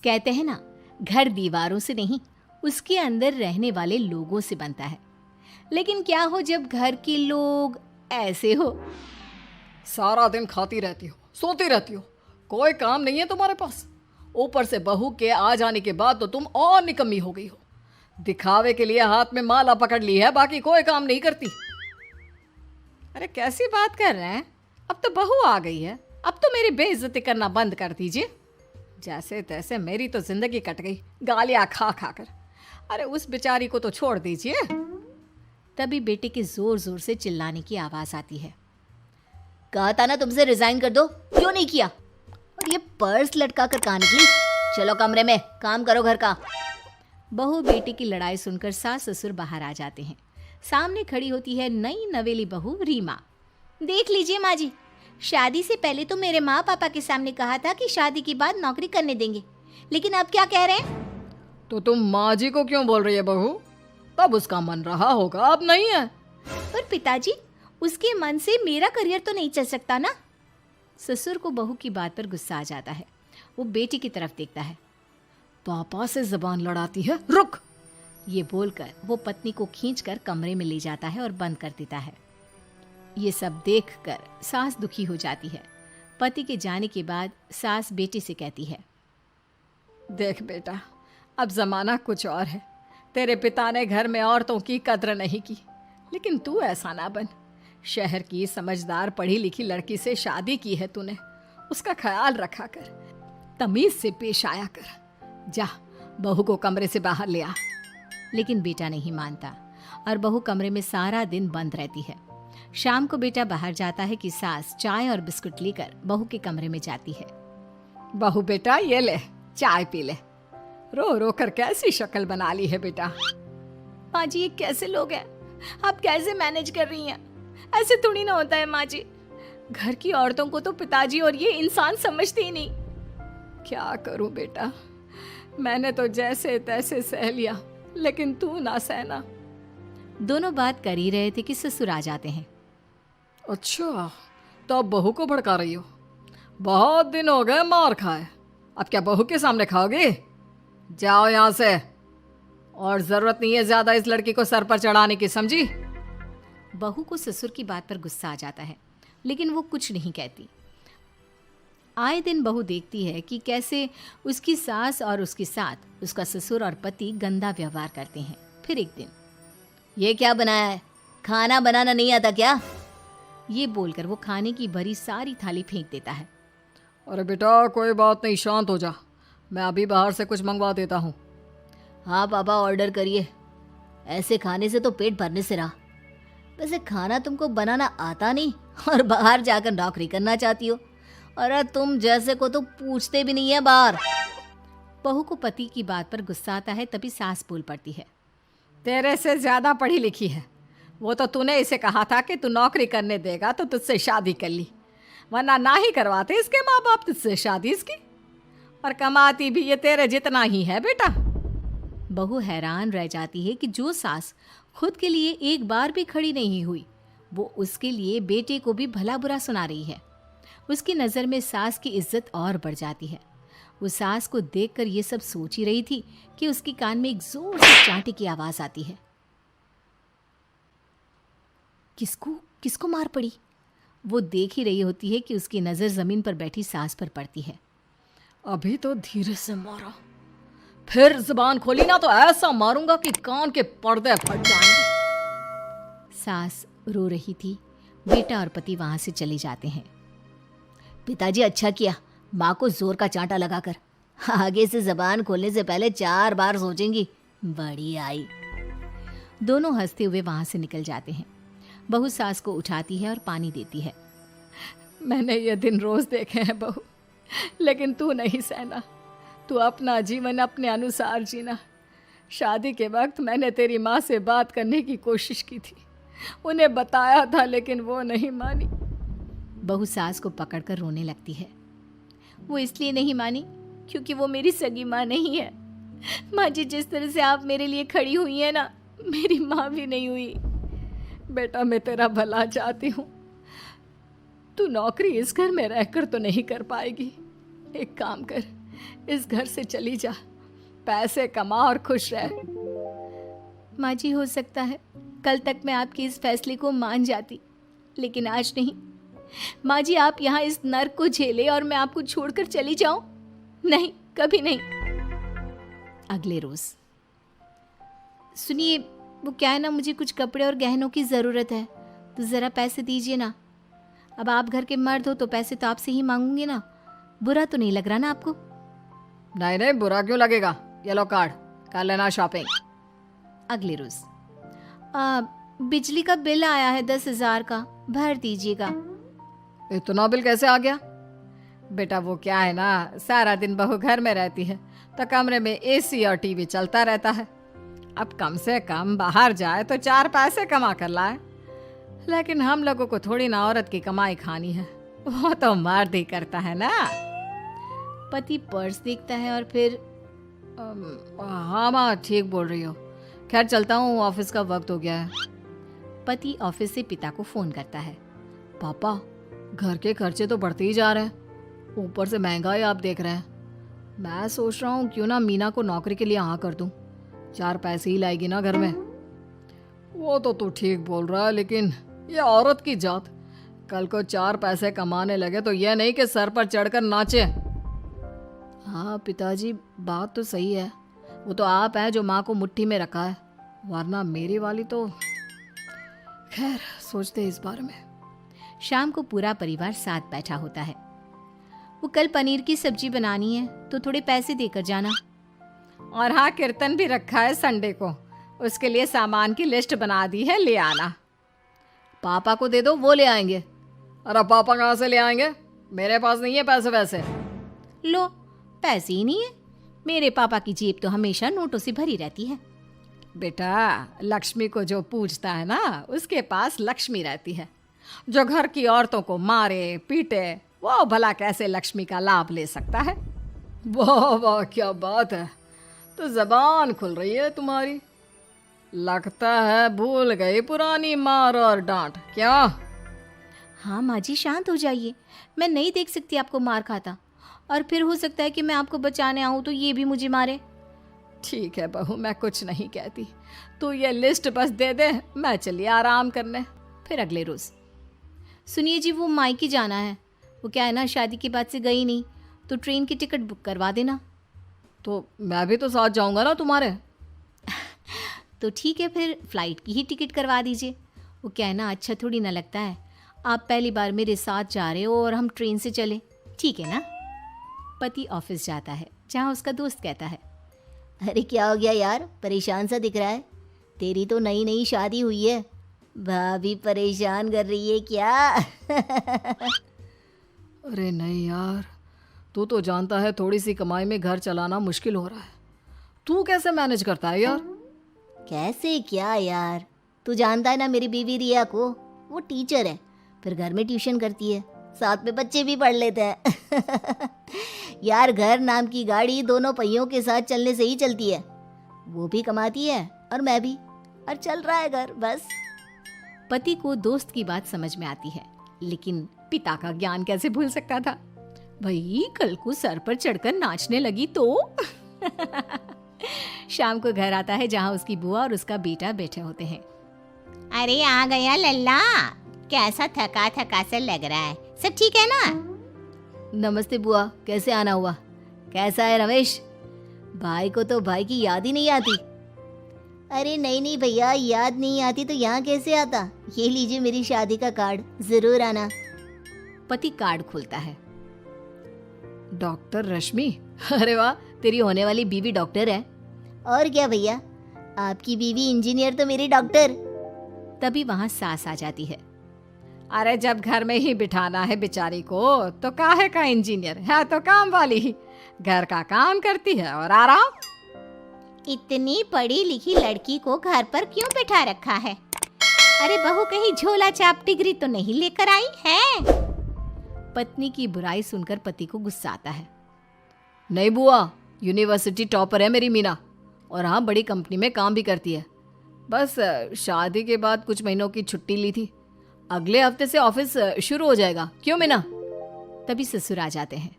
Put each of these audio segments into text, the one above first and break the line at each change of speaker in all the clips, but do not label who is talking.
कहते हैं ना, घर दीवारों से नहीं, उसके अंदर रहने वाले लोगों से बनता है। लेकिन क्या हो जब घर के लोग ऐसे हो?
सारा दिन खाती रहती हो, सोती रहती हो, कोई काम नहीं है तुम्हारे पास। ऊपर से बहू के आ जाने के बाद तो तुम और निकम्मी हो गई हो। दिखावे के लिए हाथ में माला पकड़ ली है, बाकी कोई काम नहीं करती।
अरे कैसी बात कर रहे हैं? अब तो बहू आ गई है, अब तो मेरी बेइज्जती करना बंद कर दीजिए। जैसे तैसे मेरी तो जिंदगी कट गई गालियां खा खा कर। अरे उस बेचारी को तो छोड़ दीजिए। तभी बेटे के जोर जोर से चिल्लाने की आवाज आती है। कहा था ना तुमसे रिजाइन कर दो, क्यों नहीं किया? और ये पर्स लटका कर कहाँ निकली? चलो कमरे में, काम करो घर का। बहू बेटे की लड़ाई सुनकर सास ससुर बाहर आ जाते हैं। सामने खड़ी होती है नई नवेली बहू रीमा। देख लीजिए माँ जी, शादी से पहले तो मेरे माँ पापा के सामने कहा था कि शादी के बाद नौकरी करने देंगे, लेकिन अब क्या कह रहे हैं?
तो तुम माँ जी को क्यों बोल रही है बहू? तब उसका मन रहा होगा, अब नहीं है।
पर पिताजी, उसके मन से मेरा करियर तो नहीं चल सकता ना। ससुर को बहू की बात पर गुस्सा आ जाता है। वो बेटी की तरफ देखता है।
पापा से जबान लड़ाती है, रुक।
ये बोलकर वो पत्नी को खींचकर कमरे में ले जाता है और बंद कर देता है। ये सब देखकर सास दुखी हो जाती है। पति के जाने के बाद सास बेटी से कहती है,
देख बेटा, अब जमाना कुछ और है। तेरे पिता ने घर में औरतों की कद्र नहीं की, लेकिन तू ऐसा ना बन। शहर की समझदार पढ़ी लिखी लड़की से शादी की है तूने, उसका ख्याल रखा कर, तमीज से पेश आया कर। जा, बहू को कमरे से बाहर ले आ।
लेकिन बेटा नहीं मानता और बहू कमरे में सारा दिन बंद रहती है। शाम को बेटा बाहर जाता है कि सास चाय और बिस्कुट लेकर बहू के कमरे में जाती है।
बहू बेटा ये ले, चाय पी ले। रो रो कर कैसी शक्ल बना ली है बेटा।
माँ जी, ये कैसे लोग हैं? आप कैसे मैनेज कर रही हैं? ऐसे थोड़ी ना होता है माँ जी। घर की औरतों को तो पिताजी और ये इंसान समझते ही नहीं।
क्या करूं बेटा, मैंने तो जैसे तैसे सह लिया, लेकिन तू ना सहना।
दोनों बात कर ही रहे थे कि ससुर आ जाते हैं।
अच्छा, तो अब बहू को भड़का रही हो? बहुत दिन हो गए मार खाए, अब क्या बहू के सामने खाओगे? जाओ यहाँ से, और जरूरत नहीं है ज्यादा इस लड़की को सर पर चढ़ाने की, समझी?
बहू को ससुर की बात पर गुस्सा आ जाता है, लेकिन वो कुछ नहीं कहती। आए दिन बहू देखती है कि कैसे उसकी सास और उसके साथ उसका ससुर और पति गंदा व्यवहार करते हैं। फिर एक दिन, ये क्या बनाया है? खाना बनाना नहीं आता क्या? ये बोलकर वो खाने की भरी सारी थाली फेंक देता है।
अरे बेटा कोई बात नहीं, शांत हो जा, मैं अभी बाहर से कुछ मंगवा देता हूँ।
हाँ पापा, ऑर्डर करिए। ऐसे खाने से तो पेट भरने से रहा। वैसे खाना तुमको बनाना आता नहीं और बाहर जाकर नौकरी करना चाहती हो। अरे तुम जैसे को तो पूछते भी नहीं है बाहर। बहू को पति की बात पर गुस्सा आता है, तभी सास बोल पड़ती है।
तेरे से ज्यादा पढ़ी लिखी है, वो तो तूने इसे कहा था कि तू नौकरी करने देगा तो तुझसे शादी कर ली, वरना ना ही करवाते इसके माँ बाप तुझसे शादी इसकी। और कमाती भी ये तेरे जितना ही है बेटा।
बहू हैरान रह जाती है कि जो सास खुद के लिए एक बार भी खड़ी नहीं हुई, वो उसके लिए बेटे को भी भला बुरा सुना रही है। उसकी नज़र में सास की इज्जत और बढ़ जाती है। वो सास को देखकर ये सब सोच ही रही थी कि उसके कान में एक जोर से चांटे की आवाज आती है। किसको किसको मार पड़ी? वो देख ही रही होती है कि उसकी नज़र जमीन पर बैठी सास पर पड़ती है।
अभी तो धीरे से मारा, फिर जुबान खोली ना तो ऐसा मारूंगा कि कान के पर्दे फट जाएंगे।
सास रो रही थी। बेटा और पति वहां से चले जाते हैं। पिताजी अच्छा किया माँ को जोर का चांटा लगाकर, आगे से जबान खोलने से पहले 4 बार सोचेंगी। बड़ी आई। दोनों हंसते हुए वहां से निकल जाते हैं। बहू सास को उठाती है और पानी देती है।
मैंने ये दिन रोज देखे हैं बहू, लेकिन तू नहीं सहना। तू अपना जीवन अपने अनुसार जीना। शादी के वक्त मैंने तेरी माँ से बात करने की कोशिश की थी, उन्हें बताया था, लेकिन वो नहीं मानी।
बहू सास को पकड़कर रोने लगती है। वो इसलिए नहीं मानी क्योंकि वो मेरी सगी माँ नहीं है। माँ जी, जिस तरह से आप मेरे लिए खड़ी हुई हैं ना, मेरी माँ भी नहीं हुई।
बेटा मैं तेरा भला चाहती हूँ, तू नौकरी इस घर में रहकर तो नहीं कर पाएगी। एक काम कर, इस घर से चली जा, पैसे कमा और खुश रह।
माँ जी, हो सकता है कल तक मैं आपके इस फैसले को मान जाती, लेकिन आज नहीं। माँ जी, आप यहाँ इस नर्क को झेले और मैं आपको छोड़कर चली जाऊं? नहीं, कभी नहीं। अगले रोज, सुनिए, वो क्या है ना, मुझे कुछ कपड़े और गहनों की ज़रूरत है, तो ज़रा पैसे दीजिए ना। अब आप घर के मर्द हो तो पैसे तो आपसे ही मांगूंगी ना। बुरा तो नहीं लग रहा ना आपको?
नहीं नहीं, बुरा क्यों लगेगा, ये लो कार्ड, कर लेना शॉपिंग।
अगले रोज, बिजली का बिल आया है 10,000 का, भर दीजिएगा।
इतना बिल कैसे आ गया? बेटा वो क्या है ना, सारा दिन बहू घर में रहती है तो कमरे में एसी और टीवी चलता रहता है। अब कम से कम बाहर जाए तो 4 पैसे कमा कर लाए, लेकिन हम लोगों को थोड़ी ना औरत की कमाई खानी है, वो तो मर्द ही करता है ना।
पति पर्स देखता है और फिर
हाँ माँ, ठीक बोल रही हो, खैर चलता हूँ, ऑफिस का वक्त हो गया है।
पति ऑफिस से पिता को फोन करता है।
पापा, घर के खर्चे तो बढ़ते ही जा रहे हैं, ऊपर से महंगाई आप देख रहे हैं। मैं सोच रहा हूँ क्यों ना मीना को नौकरी के लिए हाँ कर दूँ, 4 पैसे ही लाएगी ना घर में। वो तो तू ठीक बोल रहा है, लेकिन ये औरत की जात, कल को 4 पैसे कमाने लगे तो यह नहीं कि सर पर चढ़कर नाचे। हाँ पिताजी, बात तो सही है, वो तो आप हैं जो माँ को मुट्ठी में रखा है, वरना मेरी वाली तो। खैर, सोचते इस बारे में।
शाम को पूरा परिवार साथ बैठा होता है। वो कल पनीर की सब्जी बनानी है तो थोड़े पैसे देकर जाना।
और हाँ, कीर्तन भी रखा है संडे को, उसके लिए सामान की लिस्ट बना दी है, ले आना। पापा को दे दो, वो ले आएंगे। अरे पापा कहाँ से ले आएंगे, मेरे पास नहीं है पैसे वैसे।
लो, पैसे ही नहीं है? मेरे पापा की जेब तो हमेशा नोटों से भरी रहती है।
बेटा, लक्ष्मी को जो पूजता है ना, उसके पास लक्ष्मी रहती है। जो घर की औरतों को मारे पीटे, वो भला कैसे लक्ष्मी का लाभ ले सकता है? वाह वाह, क्या बात है, तो जबान खुल रही है तुम्हारी। लगता है भूल गई पुरानी मार और डांट, क्या?
हाँ माँ जी, शांत हो जाइए, मैं नहीं देख सकती आपको मार खाता, और फिर हो सकता है कि मैं आपको बचाने आऊँ तो ये भी मुझे मारे।
ठीक है बहू, मैं कुछ नहीं कहती, तू ये लिस्ट बस दे दे, मैं चलिए आराम करने।
फिर अगले रोज, सुनिए जी, वो मायके जाना है। वो क्या है ना, शादी के बाद से गई नहीं, तो ट्रेन की टिकट बुक करवा देना।
तो मैं भी तो साथ जाऊंगा ना तुम्हारे।
तो ठीक है, फिर फ्लाइट की ही टिकट करवा दीजिए। वो क्या है ना, अच्छा थोड़ी ना लगता है, आप पहली बार मेरे साथ जा रहे हो और हम ट्रेन से चले, ठीक है ना? पति ऑफिस जाता है, जहाँ उसका दोस्त कहता है,
अरे क्या हो गया यार, परेशान सा दिख रहा है, तेरी तो नई नई शादी हुई है, भाभी परेशान कर रही है क्या?
अरे नहीं यार, तू तो जानता है थोड़ी सी कमाई में घर चलाना मुश्किल हो रहा है, तू कैसे मैनेज करता है यार?
कैसे क्या यार, तू जानता है ना मेरी बीवी रिया को, वो टीचर है, फिर घर में ट्यूशन करती है, साथ में बच्चे भी पढ़ लेते हैं। यार, घर नाम की गाड़ी दोनों पहियों के साथ चलने से ही चलती है, वो भी कमाती है और मैं भी, और चल रहा है घर बस।
पति को दोस्त की बात समझ में आती है, लेकिन पिता का ज्ञान कैसे भूल सकता था? भाई, कल को सर पर चढ़कर नाचने लगी तो। शाम को घर आता है, जहाँ उसकी बुआ और उसका बेटा बैठे होते हैं।
अरे आ गया लल्ला, कैसा थका थका सा लग रहा है, सब ठीक है ना?
नमस्ते बुआ, कैसे आना हुआ?
कैसा है रमेश? भाई को तो भाई की याद ही नहीं आती। अरे नहीं नहीं भैया, याद नहीं आती तो यहाँ कैसे आता? ये लीजिए मेरी शादी का कार्ड, जरूर आना।
पति कार्ड खोलता है।
डॉक्टर रश्मि, अरे वाह, तेरी होने वाली बीवी डॉक्टर है।
और क्या भैया, आपकी बीवी इंजीनियर तो मेरी डॉक्टर।
तभी वहाँ सास आ जाती है।
अरे जब घर में ही बिठाना है बेचारी को, तो काहे का इंजीनियर है, तो काम वाली ही, घर का काम करती है और आराम।
इतनी पढ़ी लिखी लड़की को घर पर क्यों बिठा रखा है? अरे बहू, कहीं झोला चाप डिग्री तो नहीं लेकर आई है?
पत्नी की बुराई सुनकर पति को गुस्सा आता है।
नहीं बुआ, यूनिवर्सिटी टॉपर है मेरी मीना, और हाँ, बड़ी कंपनी में काम भी करती है। बस शादी के बाद कुछ महीनों की छुट्टी ली थी, अगले हफ्ते से ऑफिस शुरू हो जाएगा। क्यों मीना?
तभी ससुर आ जाते हैं।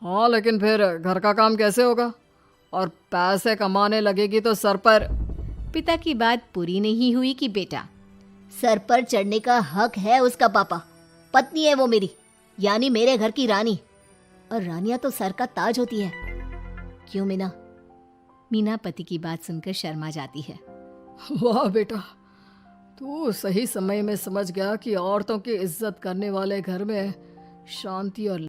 हाँ, लेकिन फिर घर का काम कैसे होगा? और पैसे कमाने लगेगी तो सर पर।
पिता की बात पूरी नहीं हुई कि बेटा, सर पर चढ़ने का हक है उसका पापा। पत्नी है वो मेरी, यानी मेरे घर की रानी, और रानियां तो सर का ताज होती है। क्यों मीना? मीना पति की बात सुनकर शर्मा जाती है।
वाह बेटा, तू सही समय में समझ गया कि औरतों की इज्जत करने वाले घर में शांति और